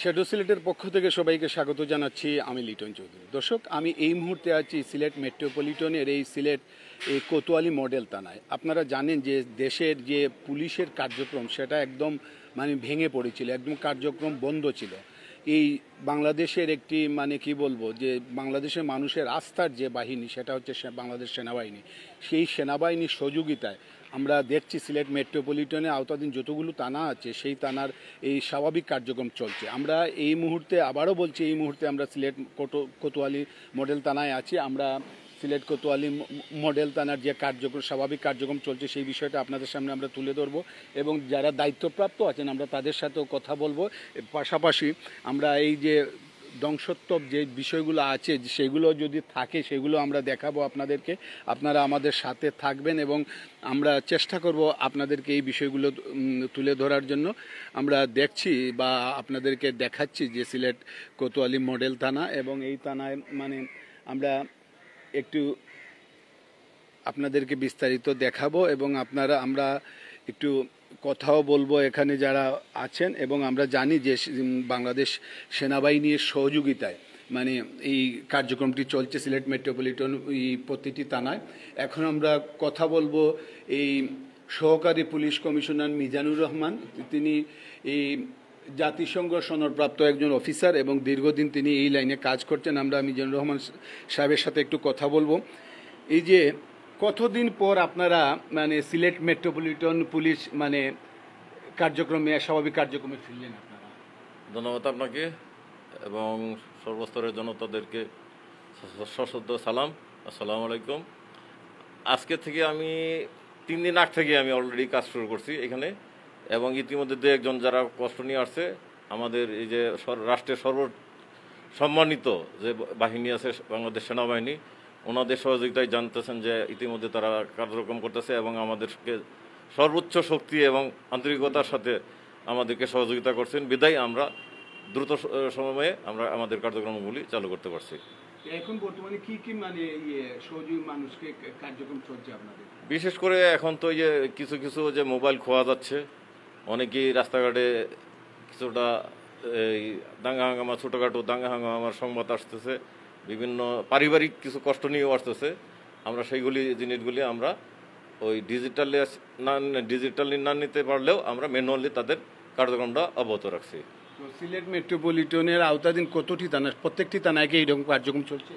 Shadow সিলেটের পক্ষ থেকে সবাইকে স্বাগত জানাচ্ছি। আমি লিটন চৌধুরী। দর্শক, আমি এই মুহূর্তে আছি সিলেট মেট্রোপলিটনের এই সিলেট এই কোতোয়ালি মডেল থানায়। আপনারা জানেন যে দেশের যে পুলিশের কার্যক্রম সেটা একদম ভেঙে পড়েছিল, একদম কার্যক্রম বন্ধ ছিল। এই বাংলাদেশের একটি কি বলবো, যে বাংলাদেশের মানুষের আস্থার যে বাহিনী সেটা হচ্ছে বাংলাদেশ সেনাবাহিনী। সেই সেনাবাহিনীর সহযোগিতায় আমরা দেখছি সিলেট মেট্রোপলিটনে আওতাধীন যতগুলো থানা আছে সেই থানার এই স্বাভাবিক কার্যক্রম চলছে। আমরা এই মুহূর্তে আবারও বলছি, এই মুহূর্তে আমরা সিলেট কোতোয়ালি মডেল থানায় আছি। আমরা সিলেট কোতোয়ালি মডেল থানার যে কার্যক্রম, স্বাভাবিক কার্যক্রম চলছে সেই বিষয়টা আপনাদের সামনে আমরা তুলে ধরবো এবং যারা দায়িত্বপ্রাপ্ত আছেন আমরা তাদের সাথেও কথা বলবো। পাশাপাশি আমরা এই যে ধ্বংসাত্মক যে বিষয়গুলো আছে সেগুলো যদি থাকে সেগুলো আমরা দেখাবো আপনাদেরকে। আপনারা আমাদের সাথে থাকবেন এবং আমরা চেষ্টা করব আপনাদেরকে এই বিষয়গুলো তুলে ধরার জন্য। আমরা দেখছি বা আপনাদেরকে দেখাচ্ছি যে সিলেট কোতোয়ালি মডেল থানা, এবং এই থানায় আমরা একটু আপনাদেরকে বিস্তারিত দেখাবো এবং আমরা একটু কথাও বলবো এখানে যারা আছেন। এবং আমরা জানি যে বাংলাদেশ সেনাবাহিনীর সহযোগিতায় এই কার্যক্রমটি চলছে সিলেট মেট্রোপলিটন এই প্রতিটি থানায়। এখন আমরা কথা বলবো এই সহকারী পুলিশ কমিশনার মিজানুর রহমান। তিনি এই জাতিসংঘ সনদপ্রাপ্ত একজন অফিসার এবং দীর্ঘদিন তিনি এই লাইনে কাজ করছেন। আমরা মিজানুর রহমান সাহেবের সাথে একটু কথা বলবো। এই যে কতদিন পর আপনারা সিলেট মেট্রোপলিটন পুলিশ কার্যক্রমে, স্বাভাবিক কার্যক্রমে ফিরলেন আপনারা? ধন্যবাদ আপনাকে এবং সর্বস্তরের জনতাদেরকে সশ্রদ্ধ সালাম, আসসালামু আলাইকুম। আজকে থেকে আমি 3 দিন আগ থেকে আমি অলরেডি কাজ শুরু করছি এখানে, এবং ইতিমধ্যে দু একজন যারা কষ্ট নিয়ে আসছে, আমাদের এই যে রাষ্ট্রের সর্বসম্মানিত যে বাহিনী আছে বাংলাদেশ সেনাবাহিনী, ওনাদের সহযোগিতায় জানতেছেন যে ইতিমধ্যে তারা কার্যক্রম করতেছে এবং আমাদেরকে সর্বোচ্চ শক্তি এবং আন্তরিকতার সাথে আমাদেরকে সহযোগিতা করছেন। বিদায় আমরা দ্রুত সময়ে আমরা আমাদের কার্যক্রমগুলি চালু করতে পারছি। এখন বর্তমানে কি কি সহযোগী মানুষকে কার্যক্রম চলছে আপনাদের? বিশেষ করে এখন তো যে কিছু কিছু যে মোবাইল খোয়া যাচ্ছে, অনেকেই রাস্তাঘাটে কিছুটা এই দাঙ্গা হাঙ্গামা, ছোটোখাটো দাঙ্গা হাঙ্গামার সংবাদ আসতেছে, বিভিন্ন পারিবারিক কিছু কষ্ট নিয়েও আসতেছে। আমরা সেইগুলি জিনিসগুলি আমরা ওই ডিজিটালি না নিতে পারলেও আমরা ম্যানুয়ালি তাদের কার্যক্রমটা অব্যাহত রাখছি। সিলেট মেট্রোপলিটনের আওতাধীন কতটি থানা, প্রত্যেকটি থানায় কি এইরকম কার্যক্রম চলছে?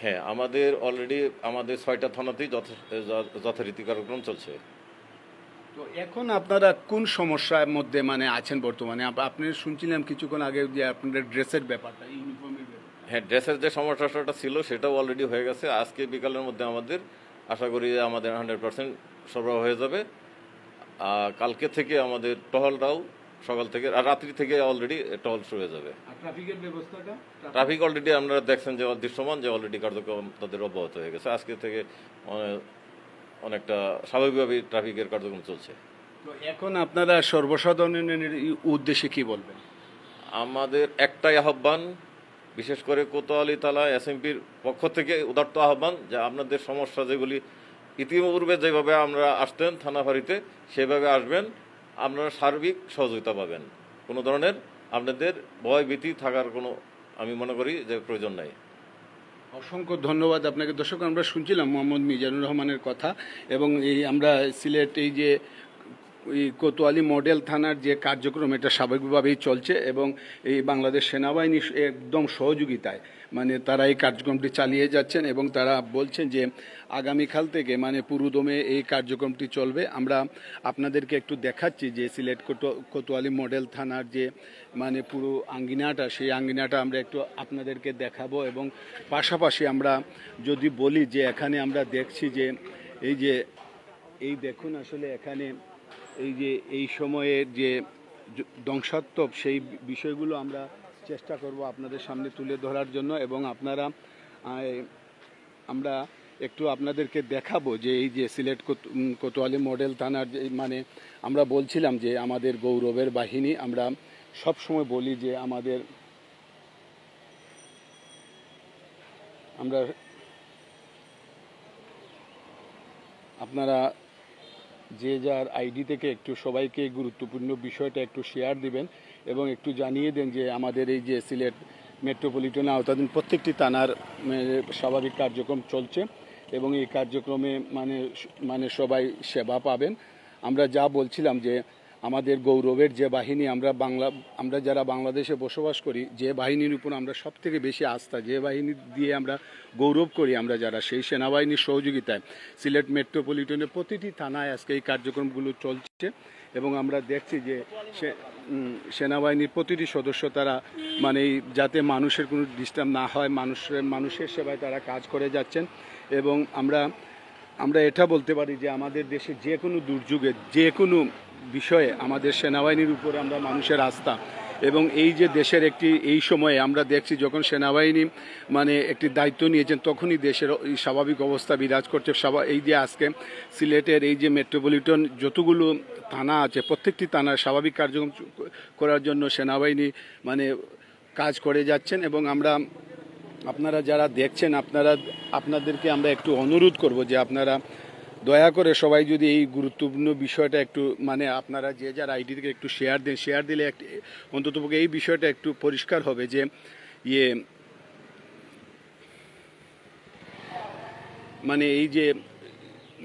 হ্যাঁ, আমাদের অলরেডি আমাদের 6টা থানাতেই যথারীতি কার্যক্রম চলছে। তো এখন আপনারা কোন সমস্যার মধ্যে আছেন বর্তমানে? আপনি শুনছিলাম কিছুক্ষণ আগে যে আপনাদের ড্রেসের ব্যাপারটা, ইউনিফর্মের ব্যাপার। হ্যাঁ, ড্রেসের যে সমস্যাটা ছিল সেটাও অলরেডি হয়ে গেছে। আজকে বিকালের মধ্যে আমাদের আশা করি আমাদের 100% সরবরাহ হয়ে যাবে। কালকে থেকে আমাদের টহলটাও সকাল থেকে রাত্রি থেকে অলরেডি টহল শুরু হয়ে যাবে। ট্রাফিকের ব্যবস্থাটা? ট্রাফিক অলরেডি আপনারা দেখছেন যে দৃশ্যমান যে অলরেডি কার্যক্রম তাদের অব্যাহত হয়ে গেছে। আজকে থেকে অনেকটা স্বাভাবিকভাবে ট্রাফিকের কার্যক্রম চলছে। তো এখন আপনারা সর্বসাধারণের উদ্দেশ্যে কি বলবেন? আমাদের একটাই আহ্বান, বিশেষ করে কোতোয়ালি থানা এসএমপির পক্ষ থেকে উদাত্ত আহ্বান যে আপনাদের সমস্যা যেগুলি ইতিপূর্বে যেভাবে আমরা আসতেন থানা ফাঁড়িতে সেভাবে আসবেন, আপনারা সার্বিক সহযোগিতা পাবেন। কোনো ধরনের আপনাদের ভয় ভীতি থাকার কোনো আমি মনে করি যে প্রয়োজন নাই। অসংখ্য ধন্যবাদ আপনাকে। দর্শক, আমরা শুনছিলাম মোহাম্মদ মিজানুর রহমানের কথা, এবং এই আমরা সিলেট এই যে এই কোতোয়ালি মডেল থানার যে কার্যক্রম এটা স্বাভাবিকভাবেই চলছে এবং এই বাংলাদেশ সেনাবাহিনীর একদম সহযোগিতায় তারা এই কার্যক্রমটি চালিয়ে যাচ্ছেন এবং তারা বলছেন যে আগামীকাল থেকে পুরোদমে এই কার্যক্রমটি চলবে। আমরা আপনাদেরকে একটু দেখাচ্ছি যে সিলেট কোতোয়ালি মডেল থানার যে পুরো আঙ্গিনাটা, সেই আঙ্গিনাটা আমরা একটু আপনাদেরকে দেখাবো। এবং পাশাপাশি আমরা যদি বলি যে এখানে আমরা দেখছি যে এই দেখুন আসলে এখানে এই যে এই সময়ের যে ধ্বংসাত্মক সেই বিষয়গুলো আমরা চেষ্টা করব আপনাদের সামনে তুলে ধরার জন্য। এবং আমরা একটু আপনাদেরকে দেখাবো যে এই যে সিলেট কোতোয়ালি মডেল থানার যে আমরা বলছিলাম যে আমাদের গৌরবের বাহিনী। আমরা সব সময় বলি যে আপনারা যে যার আইডি থেকে একটু সবাইকে গুরুত্বপূর্ণ বিষয়টা একটু শেয়ার দিবেন এবং একটু জানিয়ে দেন যে আমাদের এই যে সিলেট মেট্রোপলিটনের আওতাধীন প্রত্যেকটি থানার স্বাভাবিক কার্যক্রম চলছে এবং এই কার্যক্রমে মানে সবাই সেবা পাবেন। আমরা যা বলছিলাম যে আমাদের গৌরবের যে বাহিনী আমরা যারা বাংলাদেশে বসবাস করি, যে বাহিনীর উপর আমরা সব থেকে বেশি আস্থা, যে বাহিনী দিয়ে আমরা গৌরব করি, আমরা যারা সেই সেনাবাহিনীর সহযোগিতায় সিলেট মেট্রোপলিটনের প্রতিটি থানায় আজকে এই কার্যক্রমগুলো চলছে এবং আমরা দেখছি যে সেনাবাহিনীর প্রতিটি সদস্য তারা যাতে মানুষের কোনো ডিস্টার্ব না হয়, মানুষের সেবায় তারা কাজ করে যাচ্ছেন এবং আমরা এটা বলতে পারি যে আমাদের দেশে যে কোনো দুর্যোগে যে কোনো বিষয়ে আমাদের সেনাবাহিনীর উপর আমরা মানুষের আস্থা এবং এই যে দেশের এই সময়ে আমরা দেখছি যখন সেনাবাহিনী একটি দায়িত্ব নিয়েছেন তখনই দেশের স্বাভাবিক অবস্থা বিরাজ করছে। এই যে আজকে সিলেটের এই যে মেট্রোপলিটন যতগুলো থানা আছে প্রত্যেকটি থানার স্বাভাবিক কার্যক্রম করার জন্য সেনাবাহিনী কাজ করে যাচ্ছেন এবং আপনারা যারা দেখছেন আপনাদেরকে আমরা একটু অনুরোধ করব যে আপনারা দয়া করে সবাই যদি এই গুরুত্বপূর্ণ বিষয়টা একটু আপনারা যে যার আইডি থেকে একটু শেয়ার দিলে অন্ততপক্ষে এই বিষয়টা একটু পরিষ্কার হবে যে এই যে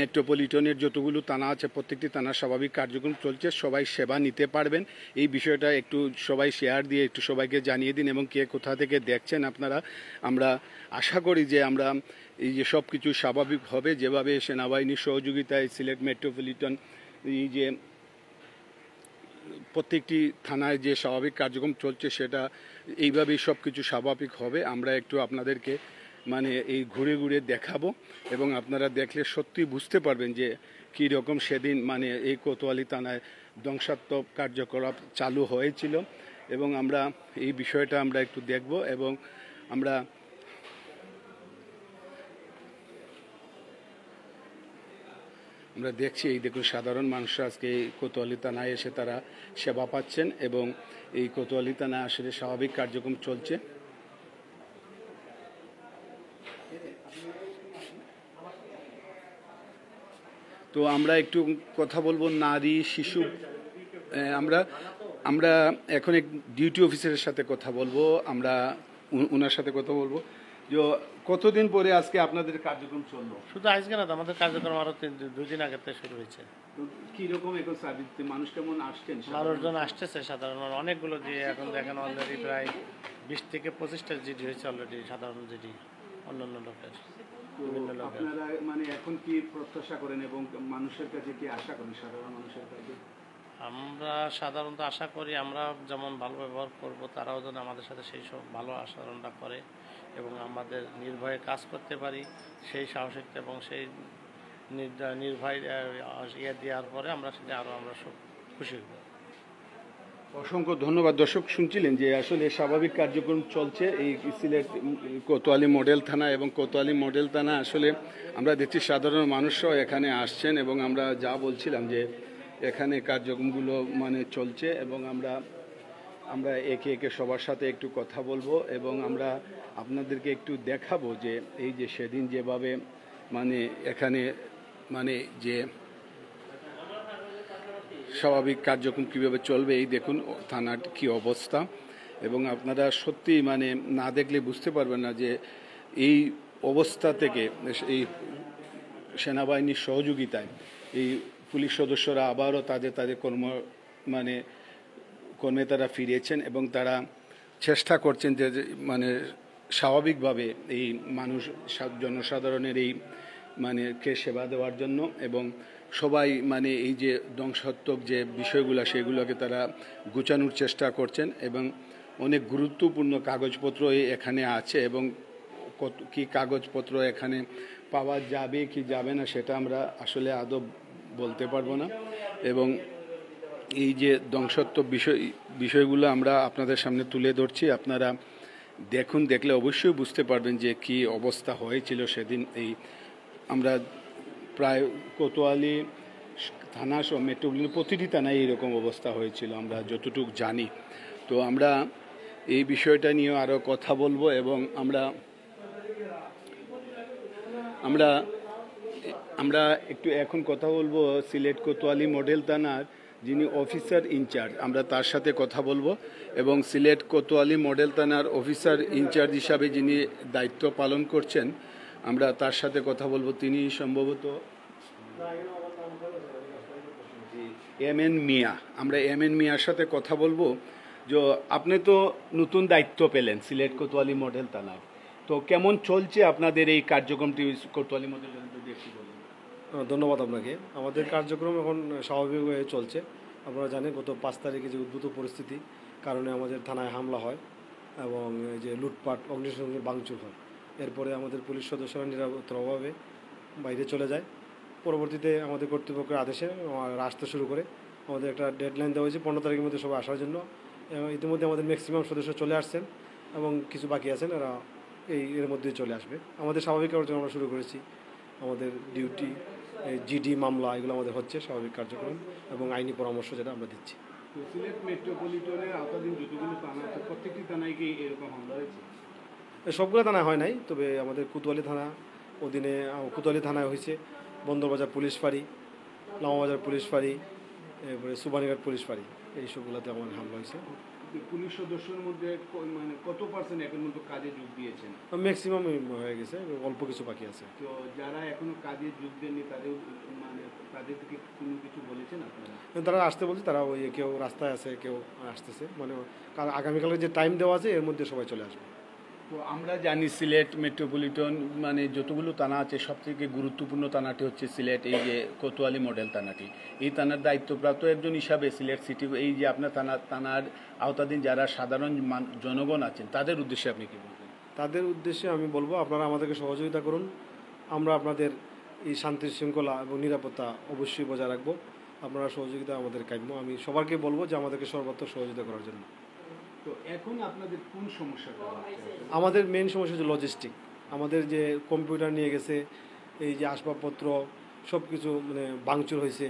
মেট্রোপলিটনের যতগুলো থানা আছে প্রত্যেকটি থানার স্বাভাবিক কার্যক্রম চলছে, সবাই সেবা নিতে পারবেন। এই বিষয়টা একটু সবাই শেয়ার দিয়ে একটু সবাইকে জানিয়ে দিন এবং কে কোথা থেকে দেখছেন আপনারা। আমরা আশা করি যে আমরা এই যে সব কিছু স্বাভাবিক হবে, যেভাবে সেনাবাহিনীর সহযোগিতায় সিলেট মেট্রোপলিটন এই যে প্রত্যেকটি থানায় যে স্বাভাবিক কার্যক্রম চলছে সেটা এইভাবেই সব কিছু স্বাভাবিক হবে। আমরা একটু আপনাদেরকে এই ঘুরে ঘুরে দেখাবো এবং আপনারা দেখলে সত্যি বুঝতে পারবেন যে কী রকম সেদিন এই কোতোয়ালি থানায় ধ্বংসাত্মক কার্যকলাপ চালু হয়েছিল এবং আমরা এই বিষয়টা আমরা একটু দেখব এবং আমরা দেখছি এই দেখুন সাধারণ মানুষরা আজকে এই কোতোয়ালি থানায় এসে তারা সেবা পাচ্ছেন এবং এই কোতোয়ালি থানায় আসলে স্বাভাবিক কার্যক্রম চলছে। তো আমরা একটু কথা বলবো নারী শিশু, আমরা এখন এক ডিউটি অফিসারের সাথে কথা বলবো, আমরা ওনার সাথে কথা বলবো যে কতদিন পরে আজকে আপনাদের কার্যক্রম চললো? শুধু আজকে না, আমাদের কার্যক্রম আরো 2 দিন আগে থেকে শুরু হয়েছে। কিরকম এখন সার্ভিস মানুষ কেমন আসছেন? মানুষজন আসতেছে সাধারণ অনেকগুলো দিয়ে এখন দেখেন অলরেডি প্রায় 20 থেকে 25টা জিডি হয়েছে অলরেডি, সাধারণ জিডি অন্যান্য লোকের বিভিন্ন লোকের। আপনারা এখন কি প্রত্যাশা করেন এবং মানুষের কাছে কি আশা করেন সাধারণ মানুষের কাছে? আমরা সাধারণত আশা করি আমরা যেমন ভালো ব্যবহার করব তারাও যেন আমাদের সাথে সেই সব ভালো আচরণটা করে এবং আমাদের নির্ভয়ে কাজ করতে পারি, সেই সাহসিকতা এবং সেই নির্ভয় দেওয়ার পরে আমরা সেটা আমরা সব খুশি হব। অসংখ্য ধন্যবাদ। দর্শক শুনছিলেন যে আসলে স্বাভাবিক কার্যক্রম চলছে এই সিলেট কোতোয়ালি মডেল থানা এবং কোতোয়ালি মডেল থানা আসলে আমরা দেখছি সাধারণ মানুষরাও এখানে আসছেন এবং আমরা যা বলছিলাম যে এখানে কার্যক্রমগুলো চলছে এবং আমরা একে একে সবার সাথে একটু কথা বলবো এবং আমরা আপনাদেরকে একটু দেখাবো যে এই যে সেদিন যেভাবে এখানে যে স্বাভাবিক কার্যক্রম কীভাবে চলবে, এই দেখুন থানার কি অবস্থা এবং আপনারা সত্যি না দেখলে বুঝতে পারবেন না যে এই অবস্থা থেকে এই সেনাবাহিনীর সহযোগিতায় এই পুলিশ সদস্যরা আবারও তাদের কর্মে তারা ফিরেছেন এবং তারা চেষ্টা করছেন যে স্বাভাবিকভাবে এই জনসাধারণের এই কে সেবা দেওয়ার জন্য এবং সবাই এই যে ধ্বংসাত্মক যে বিষয়গুলো সেগুলোকে তারা গুছানোর চেষ্টা করছেন এবং অনেক গুরুত্বপূর্ণ কাগজপত্র এখানে আছে এবং কি কাগজপত্র এখানে পাওয়া যাবে কি যাবে না সেটা আমরা আসলে আদৌ বলতে পারবো না এবং এই যে ধ্বংসাত্মক বিষয়গুলো আমরা আপনাদের সামনে তুলে ধরছি। আপনারা দেখলে অবশ্যই বুঝতে পারবেন যে কি অবস্থা হয়েছিল সেদিন। এই আমরা প্রায় কোতোয়ালি থানা সহ মেট্রোপলিটন প্রতিটি থানায় এইরকম অবস্থা হয়েছিল আমরা যতটুকু জানি। তো আমরা এই বিষয়টা নিয়ে আরও কথা বলবো এবং আমরা আমরা একটু এখন কথা বলবো সিলেট কোতোয়ালি মডেল থানার যিনি অফিসার ইনচার্জ, আমরা তার সাথে কথা বলবো এবং সিলেট কোতোয়ালি মডেল থানার অফিসার ইনচার্জ হিসাবে যিনি দায়িত্ব পালন করছেন আমরা তার সাথে কথা বলবো। তিনি সম্ভবত এম.এন. মিয়া। আমরা এম.এন. মিয়ার সাথে কথা বলবো। যে আপনি তো নতুন দায়িত্ব পেলেন সিলেট কোতোয়ালি মডেল থানার, তো কেমন চলছে আপনাদের এই কার্যক্রমটি কোতোয়ালি মডেল থানা যদি একটু বলেন। ধন্যবাদ আপনাকে। আমাদের কার্যক্রম এখন স্বাভাবিকভাবে চলছে। আপনারা জানেন গত ৫ তারিখে যে উদ্ভূত পরিস্থিতি কারণে আমাদের থানায় হামলা হয় এবং এই যে লুটপাট অগ্নিসংযোগ ভাঙচুর হয়, এরপরে আমাদের পুলিশ সদস্যরা নিরাপত্তার অভাবে বাইরে চলে যায়। পরবর্তীতে আমাদের কর্তৃপক্ষের আদেশে আসতে শুরু করে। আমাদের একটা ডেডলাইন দেওয়া হয়েছে 15 তারিখের মধ্যে সবাই আসার জন্য। ইতিমধ্যে আমাদের ম্যাক্সিমাম সদস্য চলে আসছেন এবং কিছু বাকি আছেন, এরা এর মধ্যেই চলে আসবে। আমাদের স্বাভাবিক কার্যক্রম আমরা শুরু করেছি। আমাদের ডিউটি, জিডি মামলা এগুলো আমাদের হচ্ছে স্বাভাবিক কার্যক্রম এবং আইনি পরামর্শ যেটা আমরা দিচ্ছি। তো সিলেট মেট্রোপলিটনের আওতাধীন যতগুলো থানা আছে প্রত্যেকটি থানায় কি এরকম হামলা হয়েছে? সবগুলো থানায় হয় নাই, তবে আমাদের কোতোয়ালি থানা অধীনে কোতোয়ালি থানায় হয়েছে বন্দরবাজার পুলিশ ফাঁড়ি, লামাবাজার পুলিশ ফাঁড়ি, এরপরে সুবানীঘাট পুলিশ ফাঁড়ি, এই সবগুলোতে আমাদের হামলা হয়েছে। পুলিশ সদস্যের মধ্যে মানে কত পার্সেন্ট এখন মতো কাজে যোগ দিয়েছেন? ম্যাক্সিমাম হয়ে গেছে, অল্প কিছু বাকি আছে। তো যারা এখনো কাজে যোগ দেননি তাদের মানে তাদেরকে কোনো কিছু বলেছেন আপনারা? তারা আসতে বলছে, তারা ওই কেউ রাস্তায় আছে, কেউ আসতেছে, মানে আগামীকালে যে টাইম দেওয়া আছে এর মধ্যে সবাই চলে আসবে। তো আমরা জানি সিলেট মেট্রোপলিটন মানে যতগুলো থানা আছে সবথেকে গুরুত্বপূর্ণ থানাটি হচ্ছে সিলেট এই যে কোতোয়ালি মডেল থানাটি। এই থানার দায়িত্বপ্রাপ্ত একজন হিসাবে সিলেট সিটি এই যে আপনার থানার আওতাধীন যারা সাধারণ জনগণ আছেন তাদের উদ্দেশ্যে আপনি কী বলবেন? তাদের উদ্দেশ্যে আমি বলবো আপনারা আমাদেরকে সহযোগিতা করুন। আমরা আপনাদের এই শান্তি শৃঙ্খলা এবং নিরাপত্তা অবশ্যই বজায় রাখবো। আপনারা সহযোগিতা আমাদের কাম্য। আমি সবাইকে বলবো যে আমাদেরকে সর্বত্র সহযোগিতা করার জন্য। তো এখন আপনাদের কোন সমস্যাটা হচ্ছে? আমাদের মেন সমস্যা হচ্ছে লজিস্টিক। আমাদের যে কম্পিউটার নিয়ে গেছে, এই যে আসবাবপত্র সব কিছু মানে ভাঙচুর হয়েছে,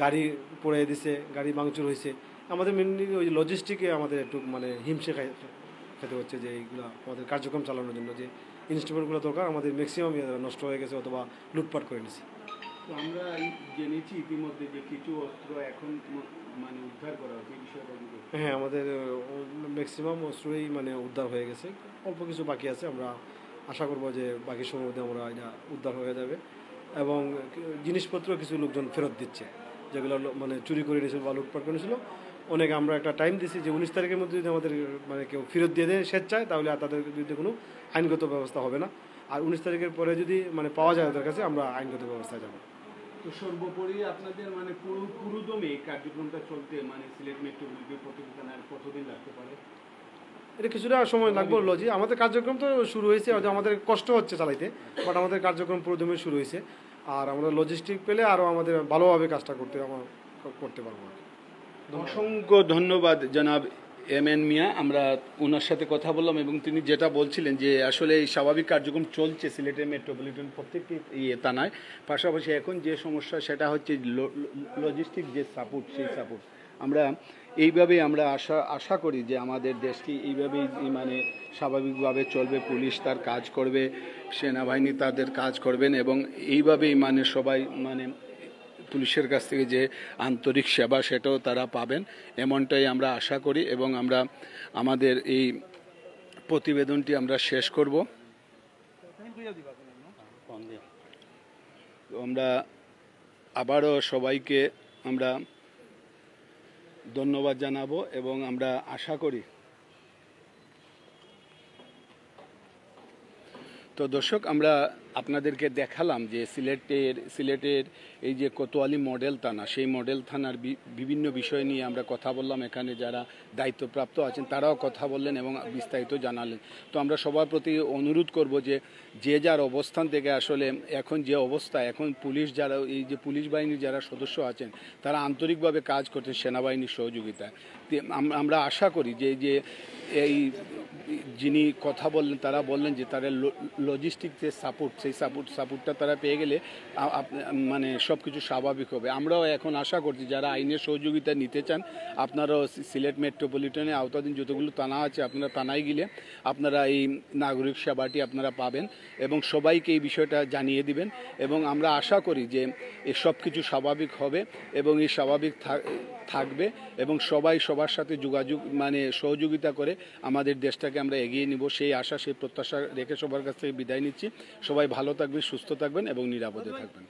গাড়ি পড়ে দিছে, গাড়ি ভাঙচুর হয়েছে। আমাদের মেনলি ওই লজিস্টিকে আমাদের একটু মানে হিমশে খেতে হচ্ছে যে এইগুলো আমাদের কার্যক্রম চালানোর জন্য যে ইনস্ট্রুমেন্টগুলো দরকার আমাদের ম্যাক্সিমাম নষ্ট হয়ে গেছে অথবা লুটপাট করে নিছে। তো আমরা জেনেছি ইতিমধ্যে যে কিছু অস্ত্র এখন মানে উদ্ধার করা হচ্ছে, এই বিষয়টা কি? হ্যাঁ, আমাদের ম্যাক্সিমাম অস্ত্রই মানে উদ্ধার হয়ে গেছে, অল্প কিছু বাকি আছে। আমরা আশা করব যে বাকি সময়ের মধ্যে আমরা এটা উদ্ধার হয়ে যাবে এবং জিনিসপত্র কিছু লোকজন ফেরত দিচ্ছে যেগুলো মানে চুরি করে নিয়েছিল বা লুটপাট করে নিয়েছিল। অনেক আমরা একটা টাইম দিচ্ছি যে 19 তারিখের মধ্যে যদি আমাদের মানে কেউ ফেরত দিয়ে দেয় স্বেচ্ছায়, তাহলে আর তাদের বিরুদ্ধে কোনো আইনগত ব্যবস্থা হবে না। আর 19 তারিখের পরে যদি মানে পাওয়া যায় ওদের কাছে, আমরা আইনগত ব্যবস্থায় যাব। তো সর্বোপরি আপনাদের মানে পুরোদমে এই কার্যক্রমটা চলতে মানে সিলেট মেট্রোপলিটন প্রতিটি থানার কতদিন লাগতে পারে? এটা কিছুটা সময় লাগবে লজি। আমাদের কার্যক্রম তো শুরু হয়েছে, হয়তো আমাদের কষ্ট হচ্ছে চালাইতে, বাট আমাদের কার্যক্রম পুরোদমে শুরু হয়েছে। আর আমরা লজিস্টিক পেলে আরও আমাদের ভালোভাবে কাজটা করতে পারবো। অসংখ্য ধন্যবাদ জনাব এম.এন. মিয়া। আমরা ওনার সাথে কথা বললাম এবং তিনি যেটা বলছিলেন যে আসলে এই স্বাভাবিক কার্যক্রম চলছে সিলেটের মেট্রোপলিটন প্রত্যেকটি থানায়। পাশাপাশি এখন যে সমস্যা সেটা হচ্ছে লজিস্টিক যে সাপোর্ট, সেই সাপোর্ট আমরা এইভাবেই আমরা আশা করি যে আমাদের দেশটি এইভাবেই মানে স্বাভাবিকভাবে চলবে। পুলিশ তার কাজ করবে, সেনাবাহিনী তাদের কাজ করবেন এবং এইভাবেই মানে সবাই মানে পুলিশের কাছ থেকে যে আন্তরিক সেবা সেটাও তারা পাবেন, এমনটাই আমরা আশা করি এবং আমরা আমাদের এই প্রতিবেদনটি আমরা শেষ করব। আমরা আবারও সবাইকে আমরা ধন্যবাদ জানাবো এবং আমরা আশা করি। তো দর্শক, আমরা আপনাদেরকে দেখালাম যে সিলেটের এই যে কোতোয়ালি মডেল থানা, সেই মডেল থানার বিভিন্ন বিষয় নিয়ে আমরা কথা বললাম। এখানে যারা দায়িত্বপ্রাপ্ত আছেন তারাও কথা বললেন এবং বিস্তারিত জানালেন। তো আমরা সবার প্রতি অনুরোধ করব যে যার অবস্থান থেকে আসলে এখন যে অবস্থা, এখন পুলিশ যারা এই যে পুলিশ বাহিনীর যারা সদস্য আছেন তারা আন্তরিকভাবে কাজ করছেন সেনাবাহিনীর সহযোগিতায়। আমরা আশা করি যে এই যিনি কথা বললেন তারা বললেন যে তারা লজিস্টিক যে সাপোর্ট সেই সাপোর্টটা তারা পেয়ে গেলে মানে সব কিছু স্বাভাবিক হবে। আমরাও এখন আশা করছি যারা আইনের সহযোগিতা নিতে চান আপনারাও সিলেট মেট্রোপলিটনের আওতাধীন যতগুলো থানা আছে আপনারা থানায় গেলে আপনারা এই নাগরিক সেবাটি আপনারা পাবেন এবং সবাইকে এই বিষয়টা জানিয়ে দিবেন এবং আমরা আশা করি যে এই সব কিছু স্বাভাবিক হবে এবং এই স্বাভাবিক থাকবে এবং সবাই সবার সাথে যোগাযোগ মানে সহযোগিতা করে আমাদের দেশটাকে আমরা এগিয়ে নিব সেই আশা সেই প্রত্যাশা রেখে সবার কাছ থেকে বিদায় নিচ্ছি। সবাই ভালো থাকবেন, সুস্থ থাকবেন এবং নিরাপদে থাকবেন।